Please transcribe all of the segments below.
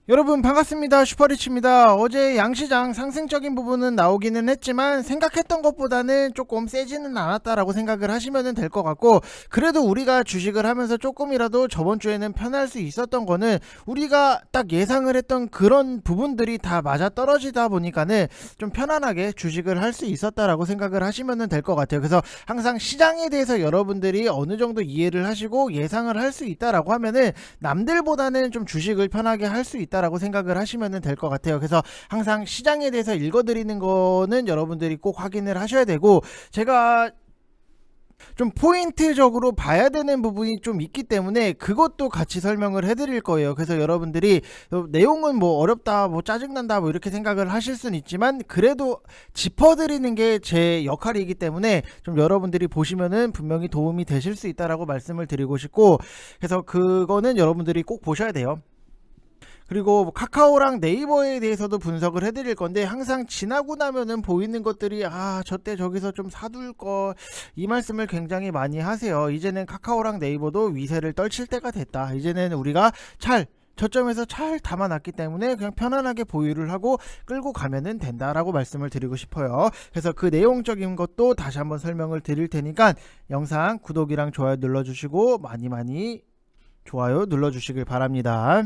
여러분 반갑습니다. 슈퍼리치입니다. 어제 양시장 상승적인 부분은 나오기는 했지만 생각했던 것보다는 조금 세지는 않았다라고 생각을 하시면 될 것 같고, 그래도 우리가 주식을 하면서 조금이라도 저번 주에는 편할 수 있었던 거는 우리가 딱 예상을 했던 그런 부분들이 다 맞아 떨어지다 보니까는 좀 편안하게 주식을 할 수 있었다라고 생각을 하시면 될 것 같아요. 그래서 항상 시장에 대해서 여러분들이 어느 정도 이해를 하시고 예상을 할 수 있다라고 하면은 남들보다는 좀 주식을 편하게 할 수 있다 라고 생각을 하시면 될 것 같아요. 그래서 항상 시장에 대해서 읽어드리는 거는 여러분들이 꼭 확인을 하셔야 되고, 제가 좀 포인트적으로 봐야 되는 부분이 좀 있기 때문에 그것도 같이 설명을 해드릴 거예요. 그래서 여러분들이 내용은 뭐 어렵다, 뭐 짜증난다, 뭐 이렇게 생각을 하실 수는 있지만 그래도 짚어드리는 게 제 역할이기 때문에 좀 여러분들이 보시면은 분명히 도움이 되실 수 있다라고 말씀을 드리고 싶고, 그래서 그거는 여러분들이 꼭 보셔야 돼요. 그리고 카카오랑 네이버에 대해서도 분석을 해드릴 건데, 항상 지나고 나면은 보이는 것들이 저때 저기서 좀 사둘 거, 이 말씀을 굉장히 많이 하세요. 이제는 카카오랑 네이버도 위세를 떨칠 때가 됐다. 이제는 우리가 저점에서 잘 담아놨기 때문에 그냥 편안하게 보유를 하고 끌고 가면은 된다라고 말씀을 드리고 싶어요. 그래서 그 내용적인 것도 다시 한번 설명을 드릴 테니까 영상 구독이랑 좋아요 눌러주시고 많이 좋아요 눌러주시길 바랍니다.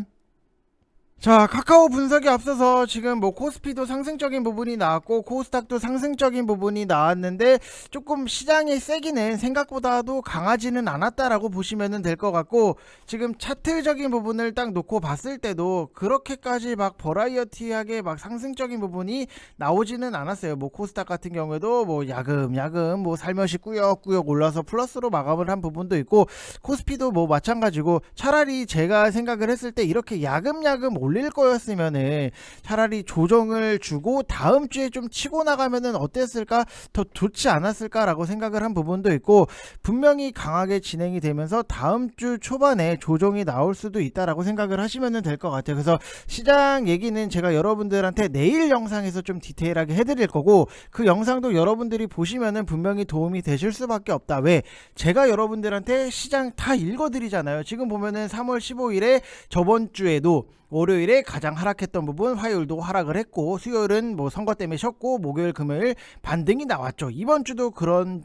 자, 카카오 분석에 앞서서 지금 뭐 코스피도 상승적인 부분이 나왔고 코스닥도 상승적인 부분이 나왔는데, 조금 시장의 세기는 생각보다도 강하지는 않았다라고 보시면 될 것 같고, 지금 차트적인 부분을 딱 놓고 봤을 때도 그렇게까지 막 버라이어티하게 막 상승적인 부분이 나오지는 않았어요. 뭐 코스닥 같은 경우에도 뭐 야금야금 뭐 살며시 꾸역꾸역 올라서 플러스로 마감을 한 부분도 있고, 코스피도 뭐 마찬가지고, 차라리 제가 생각을 했을 때 이렇게 야금야금 올릴 거였으면은 차라리 조정을 주고 다음 주에 좀 치고 나가면은 어땠을까, 더 좋지 않았을까라고 생각을 한 부분도 있고, 분명히 강하게 진행이 되면서 다음 주 초반에 조정이 나올 수도 있다라고 생각을 하시면 될 것 같아요. 그래서 시장 얘기는 제가 여러분들한테 내일 영상에서 좀 디테일하게 해드릴 거고, 그 영상도 여러분들이 보시면은 분명히 도움이 되실 수밖에 없다. 왜? 제가 여러분들한테 시장 다 읽어드리잖아요. 지금 보면은 3월 15일에 저번 주에도 월요일에 가장 하락했던 부분, 화요일도 하락을 했고, 수요일은 뭐 선거 때문에 쉬었고, 목요일 금요일 반등이 나왔죠. 이번 주도 그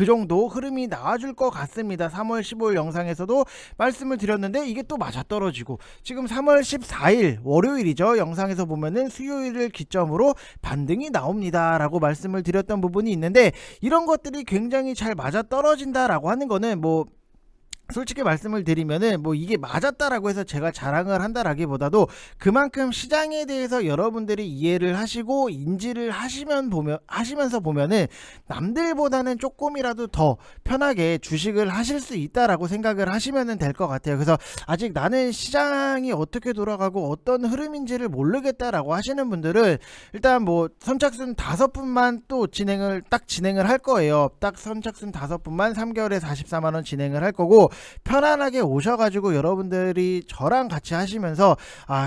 정도 흐름이 나와줄 것 같습니다. 3월 15일 영상에서도 말씀을 드렸는데 이게 또 맞아떨어지고, 지금 3월 14일 월요일이죠. 영상에서 보면은 수요일을 기점으로 반등이 나옵니다 라고 말씀을 드렸던 부분이 있는데, 이런 것들이 굉장히 잘 맞아떨어진다라고 하는 거는 뭐 솔직히 말씀을 드리면은 뭐 이게 맞았다라고 해서 제가 자랑을 한다라기보다도 그만큼 시장에 대해서 여러분들이 이해를 하시고 인지를 하시면서 보면은 남들보다는 조금이라도 더 편하게 주식을 하실 수 있다라고 생각을 하시면 될 것 같아요. 그래서 아직 나는 시장이 어떻게 돌아가고 어떤 흐름인지를 모르겠다라고 하시는 분들은 일단 뭐 선착순 5분만 또 진행을 할 거예요. 딱 선착순 5분만 3개월에 44만원 진행을 할 거고, 편안하게 오셔가지고 여러분들이 저랑 같이 하시면서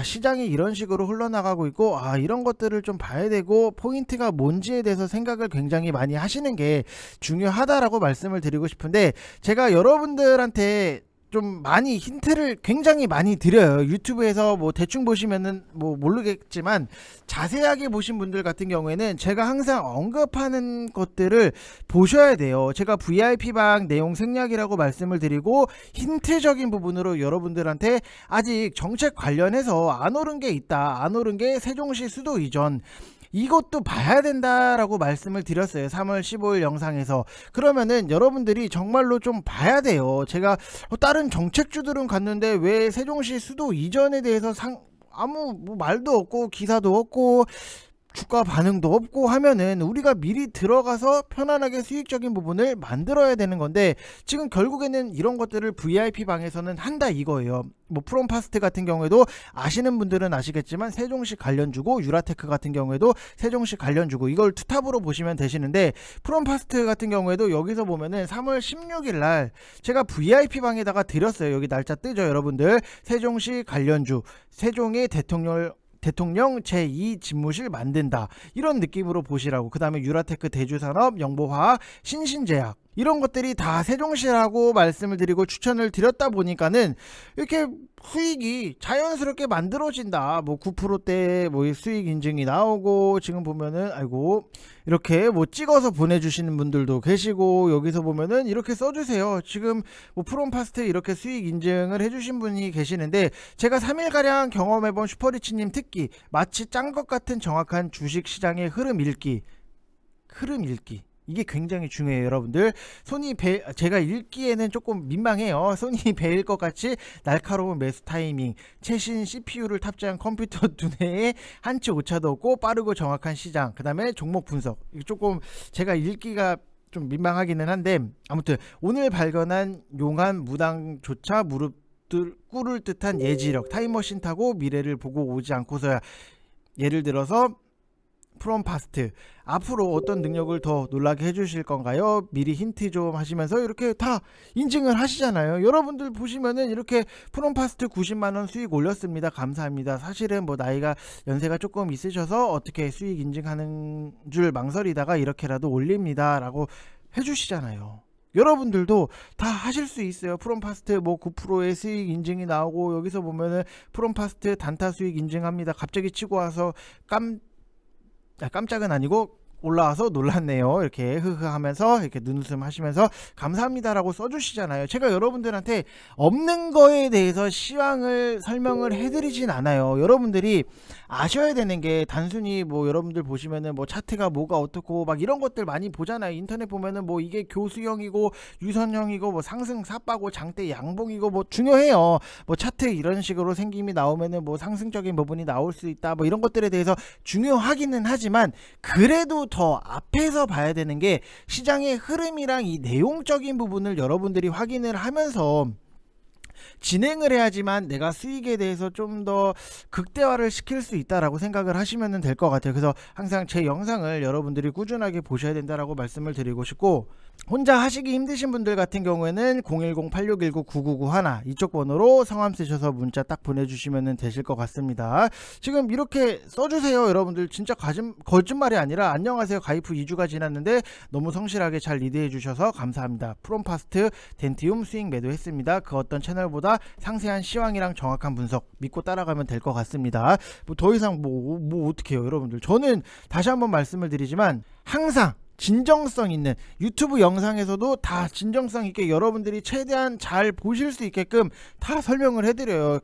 시장이 이런 식으로 흘러나가고 있고 이런 것들을 좀 봐야 되고 포인트가 뭔지에 대해서 생각을 굉장히 많이 하시는 게 중요하다라고 말씀을 드리고 싶은데, 제가 여러분들한테 좀 많이 힌트를 굉장히 많이 드려요. 유튜브에서 뭐 대충 보시면은 뭐 모르겠지만 자세하게 보신 분들 같은 경우에는 제가 항상 언급하는 것들을 보셔야 돼요. 제가 VIP방 내용 생략이라고 말씀을 드리고, 힌트적인 부분으로 여러분들한테 아직 정책 관련해서 안 오른 게 있다, 안 오른 게 세종시 수도 이전, 이것도 봐야 된다라고 말씀을 드렸어요. 3월 15일 영상에서. 그러면은 여러분들이 정말로 좀 봐야 돼요. 제가 다른 정책주들은 갔는데 왜 세종시 수도 이전에 대해서 아무 뭐 말도 없고 기사도 없고 주가 반응도 없고 하면은 우리가 미리 들어가서 편안하게 수익적인 부분을 만들어야 되는 건데, 지금 결국에는 이런 것들을 VIP 방에서는 한다 이거예요. 뭐 프롬파스트 같은 경우에도 아시는 분들은 아시겠지만 세종시 관련주고, 유라테크 같은 경우에도 세종시 관련주고, 이걸 투탑으로 보시면 되시는데, 프롬파스트 같은 경우에도 여기서 보면은 3월 16일 날 제가 VIP 방에다가 드렸어요. 여기 날짜 뜨죠 여러분들. 세종시 관련주, 세종의 대통령 제2 집무실 만든다, 이런 느낌으로 보시라고. 그 다음에 유라테크, 대주산업, 영보화학, 신신제약, 이런 것들이 다 세종시라고 말씀을 드리고 추천을 드렸다 보니까는 이렇게 수익이 자연스럽게 만들어진다. 뭐 9%대 뭐 수익 인증이 나오고, 지금 보면은 아이고 이렇게 뭐 찍어서 보내주시는 분들도 계시고, 여기서 보면은 이렇게 써주세요. 지금 뭐 프롬파스트 이렇게 수익 인증을 해주신 분이 계시는데, 제가 3일가량 경험해본 슈퍼리치님 특기, 마치 짠 것 같은 정확한 주식시장의 흐름 읽기. 이게 굉장히 중요해요, 여러분들. 제가 읽기에는 조금 민망해요. 손이 베일 것 같이 날카로운 매수 타이밍, 최신 CPU를 탑재한 컴퓨터 두뇌에 한치 오차도 없고 빠르고 정확한 시장, 그 다음에 종목 분석. 이게 조금 제가 읽기가 좀 민망하기는 한데, 아무튼 오늘 발견한 용한 무당조차 꿇을 듯한 예지력, 타임머신 타고 미래를 보고 오지 않고서야. 예를 들어서 프롬파스트 앞으로 어떤 능력을 더 놀라게 해주실 건가요? 미리 힌트 좀 하시면서 이렇게 다 인증을 하시잖아요. 여러분들 보시면은 이렇게 프롬파스트 90만원 수익 올렸습니다. 감사합니다. 사실은 뭐 나이가 연세가 조금 있으셔서 어떻게 수익 인증하는 줄 망설이다가 이렇게라도 올립니다 라고 해주시잖아요. 여러분들도 다 하실 수 있어요. 프롬파스트 뭐 9%의 수익 인증이 나오고, 여기서 보면은 프롬파스트 단타 수익 인증합니다. 갑자기 치고 와서 깜짝은 아니고 올라와서 놀랐네요. 이렇게 흐흐 하면서 이렇게 눈웃음 하시면서 감사합니다라고 써주시잖아요. 제가 여러분들한테 없는 거에 대해서 시황을 설명을 해드리진 않아요. 여러분들이 아셔야 되는 게, 단순히 뭐 여러분들 보시면은 뭐 차트가 뭐가 어떻고 막 이런 것들 많이 보잖아요. 인터넷 보면은 뭐 이게 교수형이고 유선형이고 뭐 상승 삿바고 장대 양봉이고 뭐 중요해요. 뭐 차트 이런 식으로 생김이 나오면은 뭐 상승적인 부분이 나올 수 있다, 뭐 이런 것들에 대해서 중요하기는 하지만, 그래도 더 앞에서 봐야 되는 게 시장의 흐름이랑 이 내용적인 부분을 여러분들이 확인을 하면서 진행을 해야지만 내가 수익에 대해서 좀 더 극대화를 시킬 수 있다라고 생각을 하시면 될 것 같아요. 그래서 항상 제 영상을 여러분들이 꾸준하게 보셔야 된다라고 말씀을 드리고 싶고, 혼자 하시기 힘드신 분들 같은 경우에는 010-8619-9991 이쪽 번호로 성함 쓰셔서 문자 딱 보내주시면 되실 것 같습니다. 지금 이렇게 써주세요. 여러분들 진짜 거짓말이 아니라, 안녕하세요, 가입 후 2주가 지났는데 너무 성실하게 잘 리드해 주셔서 감사합니다. 프롬파스트 덴티움 수익 매도했습니다. 그 어떤 채널보다 상세한 시황이랑 정확한 분석 믿고 따라가면 될 것 같습니다. 뭐 더 이상 뭐 어떻게 해요, 여러분들. 저는 다시 한번 말씀을 드리지만, 항상 진정성 있는 유튜브 영상에서도 다 진정성 있게 여러분들이 최대한 잘 보실 수 있게끔 다 설명을 해드려요.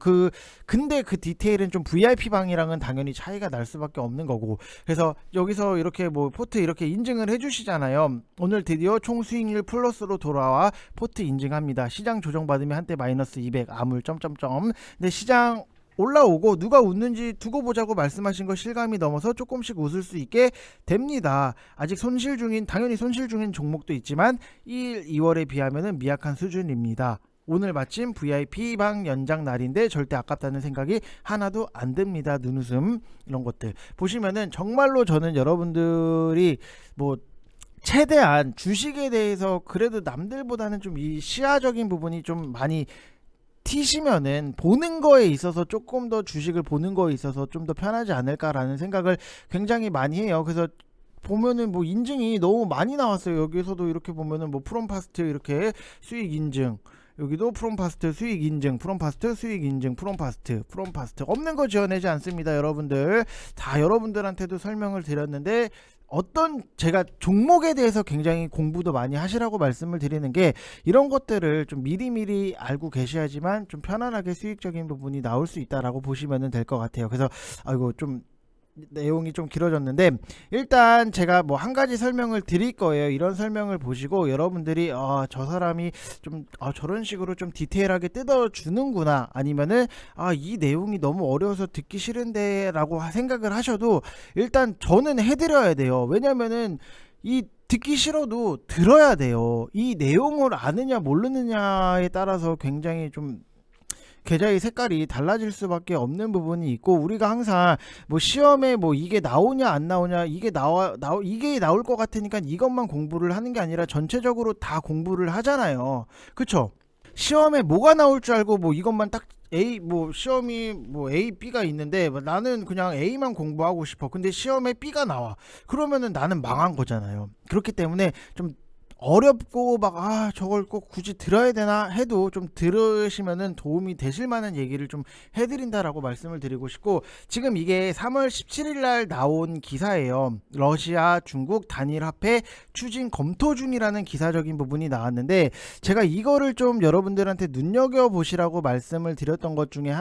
근데 그 디테일은 좀 VIP 방이랑은 당연히 차이가 날 수밖에 없는 거고, 그래서 여기서 이렇게 뭐 포트 이렇게 인증을 해주시잖아요. 오늘 드디어 총 수익률 플러스로 돌아와 포트 인증합니다. 시장 조정받으면 한때 마이너스 200 아물 점점점. 근데 시장 올라오고 누가 웃는지 두고 보자고 말씀하신 거 실감이 넘어서 조금씩 웃을 수 있게 됩니다. 아직 당연히 손실 중인 종목도 있지만 1, 2월에 비하면 미약한 수준입니다. 오늘 마침 VIP 방 연장 날인데 절대 아깝다는 생각이 하나도 안 듭니다. 눈웃음 이런 것들 보시면은 정말로 저는 여러분들이 뭐 최대한 주식에 대해서 그래도 남들보다는 좀 이 시야적인 부분이 좀 많이 티시면은 보는 거에 있어서 조금 더 주식을 보는 거에 있어서 좀 더 편하지 않을까라는 생각을 굉장히 많이 해요. 그래서 보면은 뭐 인증이 너무 많이 나왔어요. 여기서도 이렇게 보면은 뭐 프롬파스트 이렇게 수익 인증, 여기도 프롬파스트 수익 인증, 프롬파스트 수익 인증, 프롬파스트 없는 거 지어내지 않습니다. 여러분들 다 여러분들한테도 설명을 드렸는데, 제가 종목에 대해서 굉장히 공부도 많이 하시라고 말씀을 드리는 게, 이런 것들을 좀 미리미리 알고 계셔야지만 좀 편안하게 수익적인 부분이 나올 수 있다라고 보시면 될 것 같아요. 그래서 아이고 좀 내용이 좀 길어졌는데, 일단 제가 뭐 한 가지 설명을 드릴 거예요. 이런 설명을 보시고 여러분들이 저 사람이 좀 저런 식으로 좀 디테일하게 뜯어 주는구나, 아니면은 이 내용이 너무 어려워서 듣기 싫은데 라고 생각을 하셔도, 일단 저는 해드려야 돼요. 왜냐면은 이 듣기 싫어도 들어야 돼요. 이 내용을 아느냐 모르느냐에 따라서 굉장히 좀 계좌의 색깔이 달라질 수밖에 없는 부분이 있고, 우리가 항상 뭐 시험에 뭐 이게 나오냐 안 나오냐, 이게 나올 것 같으니까 이것만 공부를 하는 게 아니라 전체적으로 다 공부를 하잖아요. 그쵸? 시험에 뭐가 나올 줄 알고 뭐 이것만 딱 시험이 뭐 A, B가 있는데 나는 그냥 A만 공부하고 싶어. 근데 시험에 B가 나와. 그러면은 나는 망한 거잖아요. 그렇기 때문에 좀 어렵고 막 저걸 꼭 굳이 들어야 되나 해도 좀 들으시면은 도움이 되실 만한 얘기를 좀 해드린다라고 말씀을 드리고 싶고, 지금 이게 3월 17일 날 나온 기사예요. 러시아 중국 단일 화폐 추진 검토 중이라는 기사적인 부분이 나왔는데, 제가 이거를 좀 여러분들한테 눈여겨보시라고 말씀을 드렸던 것 중에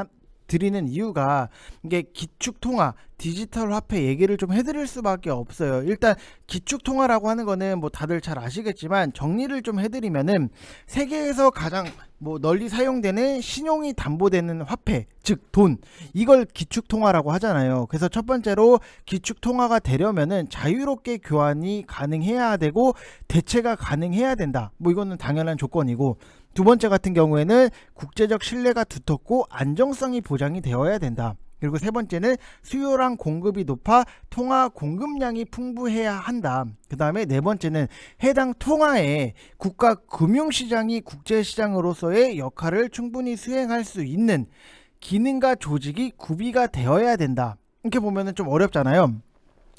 드리는 이유가, 이게 기축통화 디지털 화폐 얘기를 좀 해드릴 수밖에 없어요. 일단 기축통화라고 하는 거는 뭐 다들 잘 아시겠지만, 정리를 좀 해드리면은 세계에서 가장 뭐 널리 사용되는 신용이 담보되는 화폐, 즉 돈, 이걸 기축통화라고 하잖아요. 그래서 첫 번째로 기축통화가 되려면은 자유롭게 교환이 가능해야 되고 대체가 가능해야 된다. 뭐 이거는 당연한 조건이고, 두 번째 같은 경우에는 국제적 신뢰가 두텁고 안정성이 보장이 되어야 된다. 그리고 세 번째는 수요랑 공급이 높아 통화 공급량이 풍부해야 한다. 그 다음에 네 번째는 해당 통화에 국가 금융시장이 국제시장으로서의 역할을 충분히 수행할 수 있는 기능과 조직이 구비가 되어야 된다. 이렇게 보면은 좀 어렵잖아요.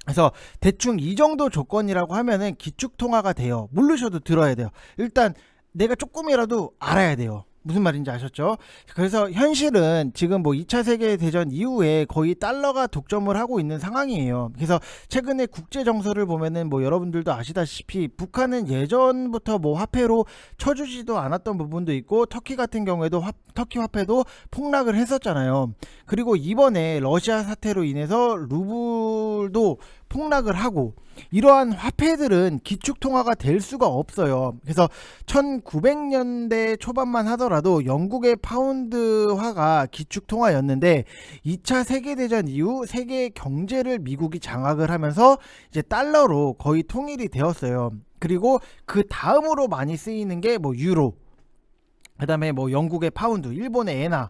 그래서 대충 이 정도 조건이라고 하면은 기축통화가 돼요. 모르셔도 들어야 돼요. 일단 내가 조금이라도 알아야 돼요. 무슨 말인지 아셨죠? 그래서 현실은 지금 뭐 2차 세계대전 이후에 거의 달러가 독점을 하고 있는 상황이에요. 그래서 최근에 국제 정서를 보면은 뭐 여러분들도 아시다시피 북한은 예전부터 뭐 화폐로 쳐주지도 않았던 부분도 있고, 터키 같은 경우에도 터키 화폐도 폭락을 했었잖아요. 그리고 이번에 러시아 사태로 인해서 루블도 폭락을 하고, 이러한 화폐들은 기축통화가 될 수가 없어요. 그래서 1900년대 초반만 하더라도 영국의 파운드화가 기축통화였는데, 2차 세계대전 이후 세계 경제를 미국이 장악을 하면서 이제 달러로 거의 통일이 되었어요. 그리고 그 다음으로 많이 쓰이는 게 뭐 유로, 그 다음에 뭐 영국의 파운드, 일본의 엔화,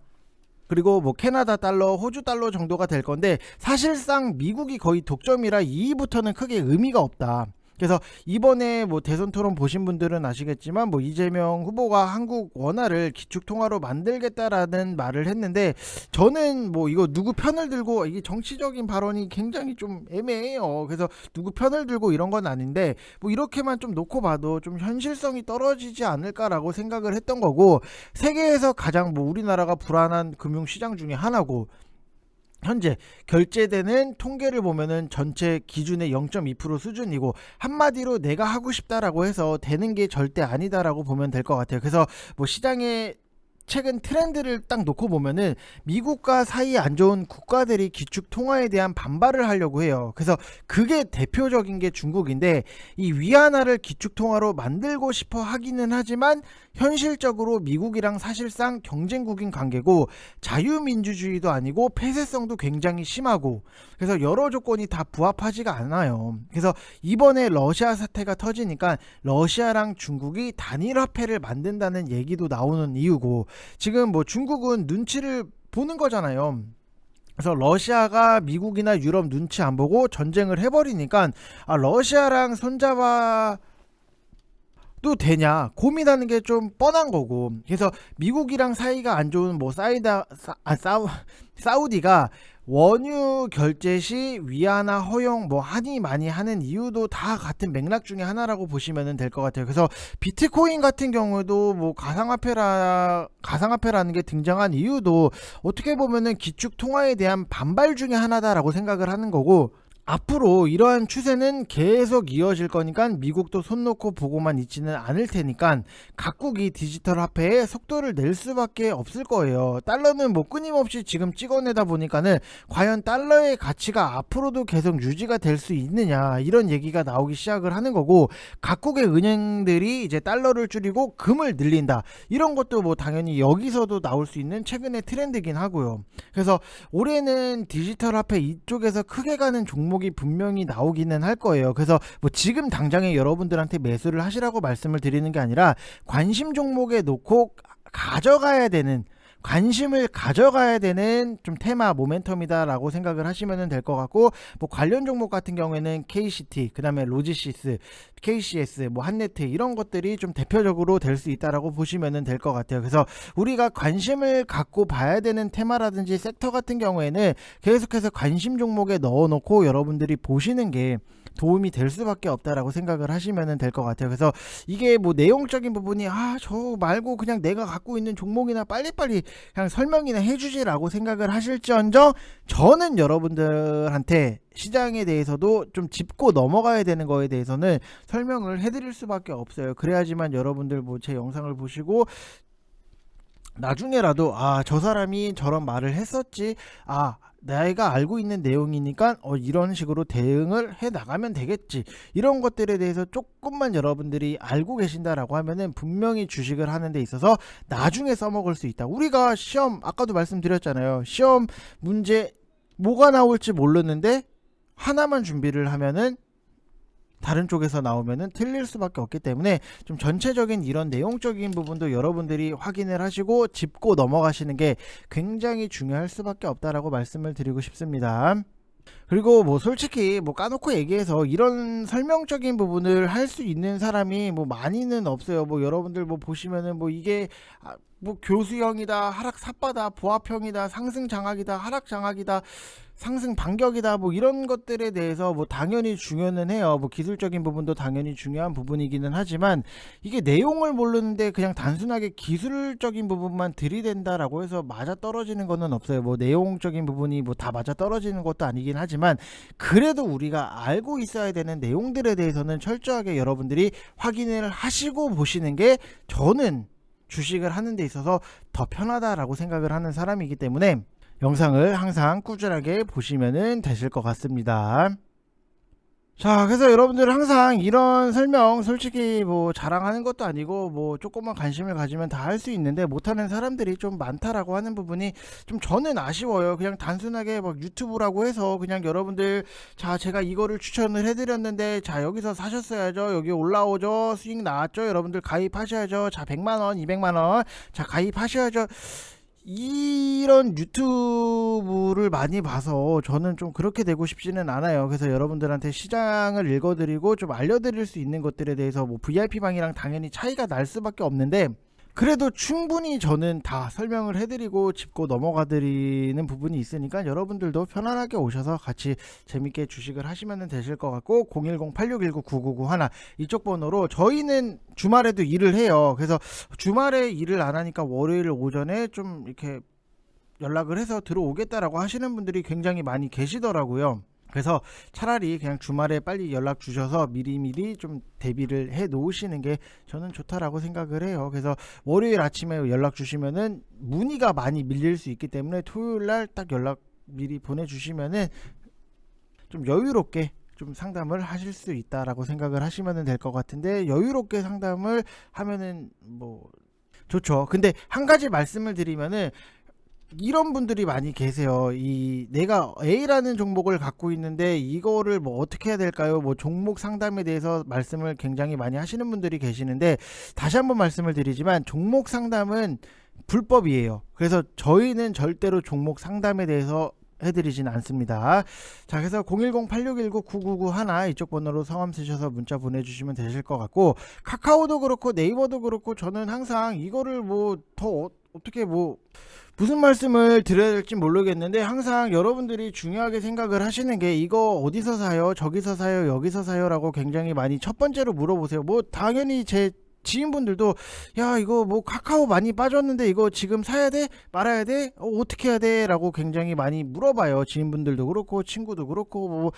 그리고 뭐 캐나다 달러, 호주 달러 정도가 될 건데, 사실상 미국이 거의 독점이라 이후부터는 크게 의미가 없다. 그래서 이번에 뭐 대선 토론 보신 분들은 아시겠지만, 뭐 이재명 후보가 한국 원화를 기축통화로 만들겠다라는 말을 했는데, 저는 뭐 이거 누구 편을 들고, 이게 정치적인 발언이 굉장히 좀 애매해요. 그래서 누구 편을 들고 이런 건 아닌데, 뭐 이렇게만 좀 놓고 봐도 좀 현실성이 떨어지지 않을까라고 생각을 했던 거고, 세계에서 가장 뭐 우리나라가 불안한 금융시장 중에 하나고, 현재 결제되는 통계를 보면은 전체 기준의 0.2% 수준이고, 한마디로 내가 하고 싶다라고 해서 되는 게 절대 아니다라고 보면 될 것 같아요. 그래서 뭐 시장의 최근 트렌드를 딱 놓고 보면은 미국과 사이 안 좋은 국가들이 기축 통화에 대한 반발을 하려고 해요. 그래서 그게 대표적인 게 중국인데, 이 위안화를 기축 통화로 만들고 싶어 하기는 하지만 현실적으로 미국이랑 사실상 경쟁국인 관계고, 자유민주주의도 아니고 폐쇄성도 굉장히 심하고, 그래서 여러 조건이 다 부합하지가 않아요. 그래서 이번에 러시아 사태가 터지니까 러시아랑 중국이 단일 화폐를 만든다는 얘기도 나오는 이유고, 지금 뭐 중국은 눈치를 보는 거잖아요. 그래서 러시아가 미국이나 유럽 눈치 안 보고 전쟁을 해버리니까, 러시아랑 손잡아 도 되냐 고민하는 게 좀 뻔한 거고, 그래서 미국이랑 사이가 안 좋은 뭐 사우디가 원유 결제 시 위안화 허용 뭐 하니 많이 하는 이유도 다 같은 맥락 중에 하나라고 보시면 될 것 같아요. 그래서 비트코인 같은 경우에도 뭐 가상화폐라는 게 등장한 이유도 어떻게 보면은 기축 통화에 대한 반발 중에 하나다라고 생각을 하는 거고, 앞으로 이러한 추세는 계속 이어질 거니까 미국도 손 놓고 보고만 있지는 않을 테니까 각국이 디지털 화폐에 속도를 낼 수밖에 없을 거예요. 달러는 뭐 끊임없이 지금 찍어내다 보니까는 과연 달러의 가치가 앞으로도 계속 유지가 될 수 있느냐, 이런 얘기가 나오기 시작을 하는 거고, 각국의 은행들이 이제 달러를 줄이고 금을 늘린다, 이런 것도 뭐 당연히 여기서도 나올 수 있는 최근의 트렌드긴 하고요. 그래서 올해는 디지털 화폐 이쪽에서 크게 가는 종목이 분명히 나오기는 할 거예요. 그래서 뭐 지금 당장에 여러분들한테 매수를 하시라고 말씀을 드리는 게 아니라, 관심 종목에 놓고 관심을 가져가야 되는 좀 테마 모멘텀이다라고 생각을 하시면 될 것 같고, 뭐 관련 종목 같은 경우에는 KCT, 그 다음에 로지시스, KCS, 뭐 한네트, 이런 것들이 좀 대표적으로 될 수 있다라고 보시면 될 것 같아요. 그래서 우리가 관심을 갖고 봐야 되는 테마라든지 섹터 같은 경우에는 계속해서 관심 종목에 넣어놓고 여러분들이 보시는 게 도움이 될 수밖에 없다라고 생각을 하시면 될 것 같아요. 그래서 이게 뭐 내용적인 부분이 저 말고 그냥 내가 갖고 있는 종목이나 빨리빨리 그냥 설명이나 해주지라고 생각을 하실지언정, 저는 여러분들한테 시장에 대해서도 좀 짚고 넘어가야 되는 거에 대해서는 설명을 해드릴 수밖에 없어요. 그래야지만 여러분들 뭐 제 영상을 보시고 나중에라도 저 사람이 저런 말을 했었지, 내가 알고 있는 내용이니까 이런 식으로 대응을 해 나가면 되겠지, 이런 것들에 대해서 조금만 여러분들이 알고 계신다라고 하면은 분명히 주식을 하는 데 있어서 나중에 써먹을 수 있다. 우리가 시험, 아까도 말씀드렸잖아요. 시험 문제 뭐가 나올지 모르는데 하나만 준비를 하면은 다른 쪽에서 나오면은 틀릴 수밖에 없기 때문에 좀 전체적인 이런 내용적인 부분도 여러분들이 확인을 하시고 짚고 넘어가시는 게 굉장히 중요할 수밖에 없다라고 말씀을 드리고 싶습니다. 그리고 뭐 솔직히 뭐 까놓고 얘기해서 이런 설명적인 부분을 할 수 있는 사람이 뭐 많이는 없어요. 뭐 여러분들 뭐 보시면은 뭐 이게 뭐 교수형이다, 하락 삿바다, 보합형이다, 상승 장악이다, 하락 장악이다, 상승 반격이다, 뭐 이런 것들에 대해서 뭐 당연히 중요는 해요. 뭐 기술적인 부분도 당연히 중요한 부분이기는 하지만 이게 내용을 모르는데 그냥 단순하게 기술적인 부분만 들이댄다라고 해서 맞아 떨어지는 거는 없어요. 뭐 내용적인 부분이 뭐 다 맞아 떨어지는 것도 아니긴 하지만 그래도 우리가 알고 있어야 되는 내용들에 대해서는 철저하게 여러분들이 확인을 하시고 보시는 게 저는 주식을 하는 데 있어서 더 편하다라고 생각을 하는 사람이기 때문에 영상을 항상 꾸준하게 보시면 되실 것 같습니다. 자, 그래서 여러분들 항상 이런 설명 솔직히 뭐 자랑하는 것도 아니고 뭐 조금만 관심을 가지면 다 할 수 있는데 못하는 사람들이 좀 많다라고 하는 부분이 좀 저는 아쉬워요. 그냥 단순하게 막 유튜브라고 해서 그냥 여러분들 제가 이거를 추천을 해드렸는데 여기서 사셨어야죠, 여기 올라오죠, 수익 나왔죠, 여러분들 가입하셔야죠, 100만원 200만원 가입하셔야죠, 이런 유튜브를 많이 봐서 저는 좀 그렇게 되고 싶지는 않아요. 그래서 여러분들한테 시장을 읽어드리고 좀 알려드릴 수 있는 것들에 대해서 뭐 VIP방이랑 당연히 차이가 날 수밖에 없는데 그래도 충분히 저는 다 설명을 해드리고 짚고 넘어가드리는 부분이 있으니까 여러분들도 편안하게 오셔서 같이 재밌게 주식을 하시면 되실 것 같고, 010-8619-9991 이쪽 번호로 저희는 주말에도 일을 해요. 그래서 주말에 일을 안 하니까 월요일 오전에 좀 이렇게 연락을 해서 들어오겠다라고 하시는 분들이 굉장히 많이 계시더라고요. 그래서 차라리 그냥 주말에 빨리 연락 주셔서 미리미리 좀 대비를 해 놓으시는 게 저는 좋다라고 생각을 해요. 그래서 월요일 아침에 연락 주시면은 문의가 많이 밀릴 수 있기 때문에 토요일날 딱 연락 미리 보내주시면은 좀 여유롭게 좀 상담을 하실 수 있다라고 생각을 하시면 될 것 같은데, 여유롭게 상담을 하면은 뭐 좋죠. 근데 한 가지 말씀을 드리면은 이런 분들이 많이 계세요. 내가 A라는 종목을 갖고 있는데 이거를 뭐 어떻게 해야 될까요? 뭐 종목 상담에 대해서 말씀을 굉장히 많이 하시는 분들이 계시는데, 다시 한번 말씀을 드리지만 종목 상담은 불법이에요. 그래서 저희는 절대로 종목 상담에 대해서 해드리진 않습니다. 자, 그래서 010-8619-9991 이쪽 번호로 성함 쓰셔서 문자 보내주시면 되실 것 같고, 카카오도 그렇고 네이버도 그렇고 저는 항상 이거를 뭐 더 어떻게 뭐 무슨 말씀을 드려야 될지 모르겠는데, 항상 여러분들이 중요하게 생각을 하시는 게 이거 어디서 사요, 저기서 사요, 여기서 사요 라고 굉장히 많이 첫 번째로 물어보세요. 뭐 당연히 제 지인분들도 야 이거 뭐 카카오 많이 빠졌는데 이거 지금 사야 돼? 말아야 돼? 어떻게 해야 돼? 라고 굉장히 많이 물어봐요. 지인분들도 그렇고 친구도 그렇고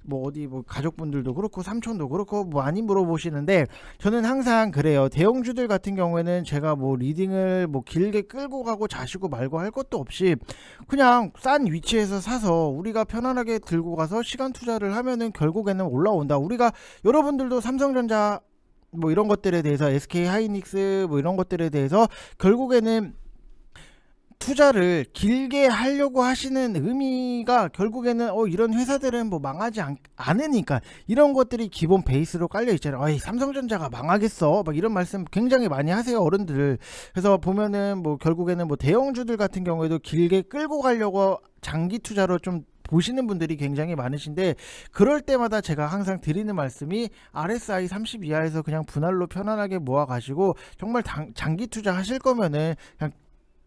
뭐 어디 뭐 가족분들도 그렇고 삼촌도 그렇고 많이 물어보시는데, 저는 항상 그래요. 대형주들 같은 경우에는 제가 뭐 리딩을 뭐 길게 끌고 가고 자시고 말고 할 것도 없이 그냥 싼 위치에서 사서 우리가 편안하게 들고 가서 시간 투자를 하면은 결국에는 올라온다. 우리가 여러분들도 삼성전자 뭐 이런 것들에 대해서 SK 하이닉스 뭐 이런 것들에 대해서 결국에는 투자를 길게 하려고 하시는 의미가 결국에는 이런 회사들은 뭐 망하지 않으니까 이런 것들이 기본 베이스로 깔려 있잖아요. 삼성전자가 망하겠어 막 이런 말씀 굉장히 많이 하세요, 어른들. 그래서 보면은 뭐 결국에는 뭐 대형주들 같은 경우에도 길게 끌고 가려고 장기 투자로 좀 보시는 분들이 굉장히 많으신데, 그럴 때마다 제가 항상 드리는 말씀이 RSI 30 이하에서 그냥 분할로 편안하게 모아 가시고 정말 장기 투자 하실 거면은 그냥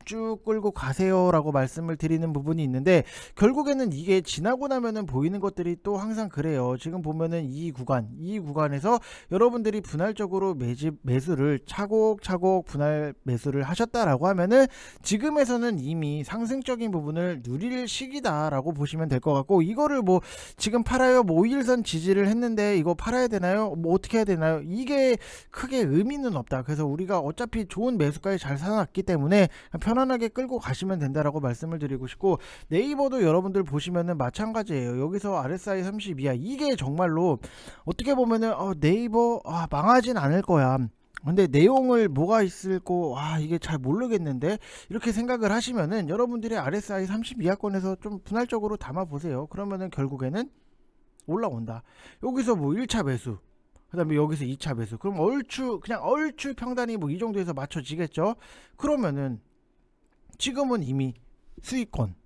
쭉 끌고 가세요라고 말씀을 드리는 부분이 있는데, 결국에는 이게 지나고 나면은 보이는 것들이 또 항상 그래요. 지금 보면은 이 구간에서 여러분들이 분할적으로 매수를 차곡차곡 분할 매수를 하셨다라고 하면은 지금에서는 이미 상승적인 부분을 누릴 시기다라고 보시면 될 것 같고, 이거를 뭐 지금 팔아요, 뭐 5일선 지지를 했는데 이거 팔아야 되나요, 뭐 어떻게 해야 되나요, 이게 크게 의미는 없다. 그래서 우리가 어차피 좋은 매수가에 잘 사놨기 때문에 편안하게 끌고 가시면 된다라고 말씀을 드리고 싶고, 네이버도 여러분들 보시면은 마찬가지예요. 여기서 RSI 30 이하, 이게 정말로 어떻게 보면은 네이버 망하진 않을 거야, 근데 내용을 뭐가 있을 거 이게 잘 모르겠는데, 이렇게 생각을 하시면은 여러분들이 RSI 30 이하권에서 좀 분할적으로 담아 보세요. 그러면은 결국에는 올라온다. 여기서 뭐 1차 매수, 그 다음에 여기서 2차 매수, 그럼 그냥 얼추 평단이 뭐 이 정도에서 맞춰지겠죠. 그러면은 지금은 이미 수익권.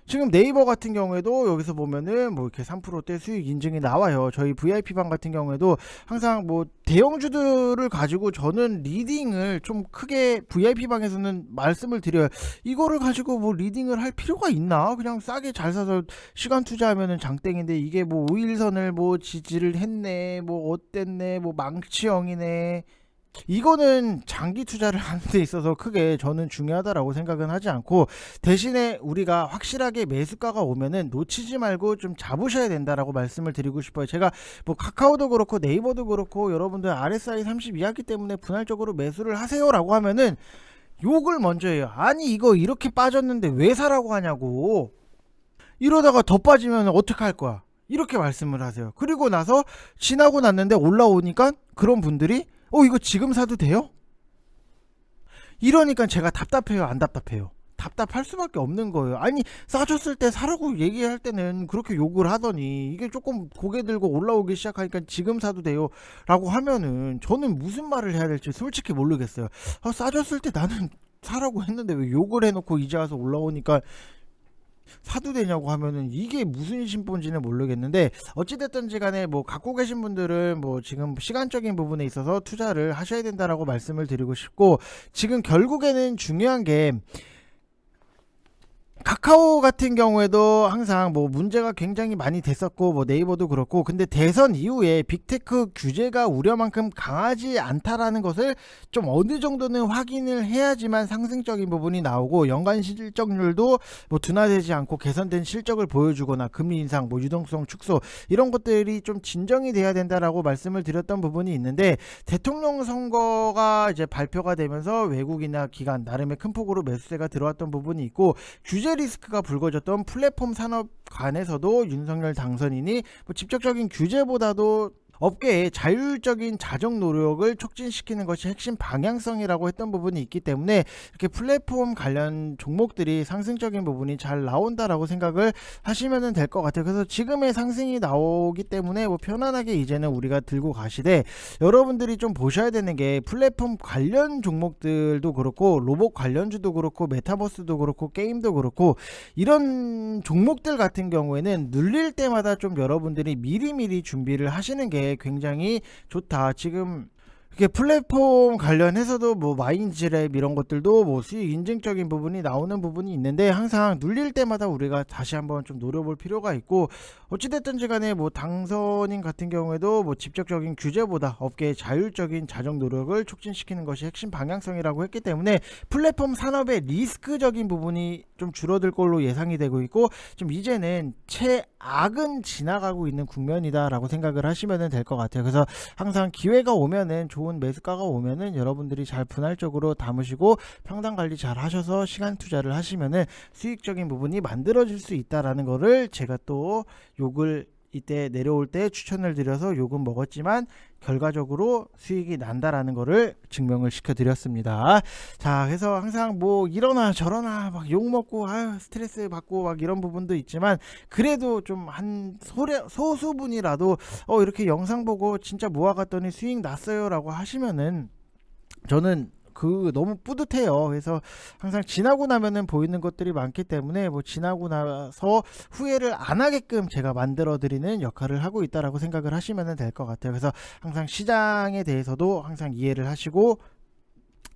지금 네이버 같은 경우에도 여기서 보면은 뭐 이렇게 3%대 수익 인증이 나와요. 저희 VIP방 같은 경우에도 항상 뭐 대형주들을 가지고 저는 리딩을 좀 크게 VIP방에서는 말씀을 드려요. 이거를 가지고 뭐 리딩을 할 필요가 있나? 그냥 싸게 잘 사서 시간 투자하면은 장땡인데, 이게 뭐 5일선을 뭐 지지를 했네, 뭐 어땠네, 뭐 망치형이네, 이거는 장기 투자를 하는 데 있어서 크게 저는 중요하다라고 생각은 하지 않고, 대신에 우리가 확실하게 매수가가 오면은 놓치지 말고 좀 잡으셔야 된다라고 말씀을 드리고 싶어요. 제가 뭐 카카오도 그렇고 네이버도 그렇고 여러분들 RSI 30 이하기 때문에 분할적으로 매수를 하세요라고 하면은 욕을 먼저 해요. 아니 이거 이렇게 빠졌는데 왜 사라고 하냐고, 이러다가 더 빠지면 어떡할 거야, 이렇게 말씀을 하세요. 그리고 나서 지나고 났는데 올라오니까 그런 분들이 이거 지금 사도 돼요? 이러니까 제가 답답해요, 안 답답해요? 답답할 수밖에 없는 거예요. 아니 싸졌을 때 사라고 얘기할 때는 그렇게 욕을 하더니, 이게 조금 고개 들고 올라오기 시작하니까 지금 사도 돼요 라고 하면은 저는 무슨 말을 해야 될지 솔직히 모르겠어요. 싸졌을 때 나는 사라고 했는데 왜 욕을 해놓고 이제 와서 올라오니까 사도 되냐고 하면은 이게 무슨 심보인지는 모르겠는데, 어찌됐든지 간에 뭐 갖고 계신 분들은 뭐 지금 시간적인 부분에 있어서 투자를 하셔야 된다라고 말씀을 드리고 싶고, 지금 결국에는 중요한 게 카카오 같은 경우에도 항상 뭐 문제가 굉장히 많이 됐었고, 뭐 네이버도 그렇고, 근데 대선 이후에 빅테크 규제가 우려만큼 강하지 않다라는 것을 좀 어느 정도는 확인을 해야지만 상승적인 부분이 나오고, 연간 실적률도 뭐 둔화되지 않고 개선된 실적을 보여주거나, 금리 인상, 뭐 유동성 축소, 이런 것들이 좀 진정이 돼야 된다라고 말씀을 드렸던 부분이 있는데, 대통령 선거가 이제 발표가 되면서 외국이나 기관 나름의 큰 폭으로 매수세가 들어왔던 부분이 있고, 규제 리스크가 불거졌던 플랫폼 산업관에서도 윤석열 당선인이 뭐 직접적인 규제보다도 업계의 자율적인 자정 노력을 촉진시키는 것이 핵심 방향성이라고 했던 부분이 있기 때문에, 이렇게 플랫폼 관련 종목들이 상승적인 부분이 잘 나온다라고 생각을 하시면 될 것 같아요. 그래서 지금의 상승이 나오기 때문에 뭐 편안하게 이제는 우리가 들고 가시되, 여러분들이 좀 보셔야 되는 게 플랫폼 관련 종목들도 그렇고 로봇 관련주도 그렇고 메타버스도 그렇고 게임도 그렇고, 이런 종목들 같은 경우에는 눌릴 때마다 좀 여러분들이 미리미리 준비를 하시는 게 굉장히 좋다. 지금 이게 플랫폼 관련해서도 뭐 마인즈랩 이런 것들도 뭐 수익 인증적인 부분이 나오는 부분이 있는데, 항상 눌릴 때마다 우리가 다시 한번 좀 노려볼 필요가 있고, 어찌됐든지 간에 뭐 당선인 같은 경우에도 뭐 직접적인 규제보다 업계의 자율적인 자정 노력을 촉진시키는 것이 핵심 방향성이라고 했기 때문에, 플랫폼 산업의 리스크적인 부분이 좀 줄어들 걸로 예상이 되고 있고, 좀 이제는 최악은 지나가고 있는 국면이다라고 생각을 하시면 될 것 같아요. 그래서 항상 기회가 오면은, 좋은 매수가가 오면은 여러분들이 잘 분할적으로 담으시고 평단 관리 잘 하셔서 시간 투자를 하시면은 수익적인 부분이 만들어질 수 있다라는 거를 제가 또 욕을 이때 내려올 때 추천을 드려서 욕은 먹었지만 결과적으로 수익이 난다라는 거를 증명을 시켜드렸습니다. 자, 그래서 항상 뭐 이러나 저러나 막 욕 먹고 스트레스 받고 막 이런 부분도 있지만, 그래도 좀 한 소수분이라도 이렇게 영상 보고 진짜 모아갔더니 수익 났어요 라고 하시면은 저는 너무 뿌듯해요. 그래서 항상 지나고 나면은 보이는 것들이 많기 때문에, 뭐 지나고 나서 후회를 안 하게끔 제가 만들어 드리는 역할을 하고 있다라고 생각을 하시면 될 것 같아요. 그래서 항상 시장에 대해서도 항상 이해를 하시고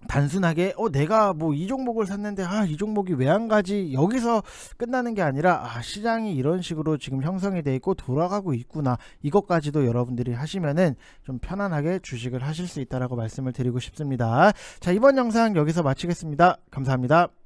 단순하게 내가 뭐 이 종목을 샀는데 이 종목이 왜 안 가지 여기서 끝나는 게 아니라 시장이 이런 식으로 지금 형성이 돼 있고 돌아가고 있구나, 이것까지도 여러분들이 하시면은 좀 편안하게 주식을 하실 수 있다라고 말씀을 드리고 싶습니다. 자, 이번 영상 여기서 마치겠습니다. 감사합니다.